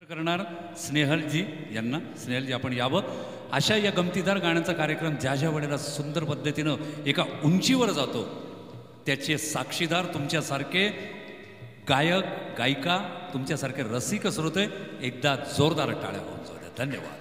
करणार स्नेहलजी यांना. स्नेहलजी आपण यावं. अशा या गमतीदार गाण्याचा कार्यक्रम ज्या ज्या वेळेला सुंदर पद्धतीनं एका उंचीवर जातो त्याचे साक्षीदार तुमच्यासारखे गायक गायिका, तुमच्यासारखे रसिक श्रोते. एकदा जोरदार टाळ्या होऊन जाऊ द्या. धन्यवाद.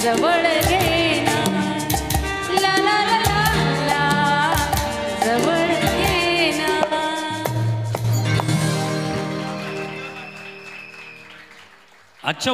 जवळ घेना ला ला ला ला जवळ घेना. अच्छा.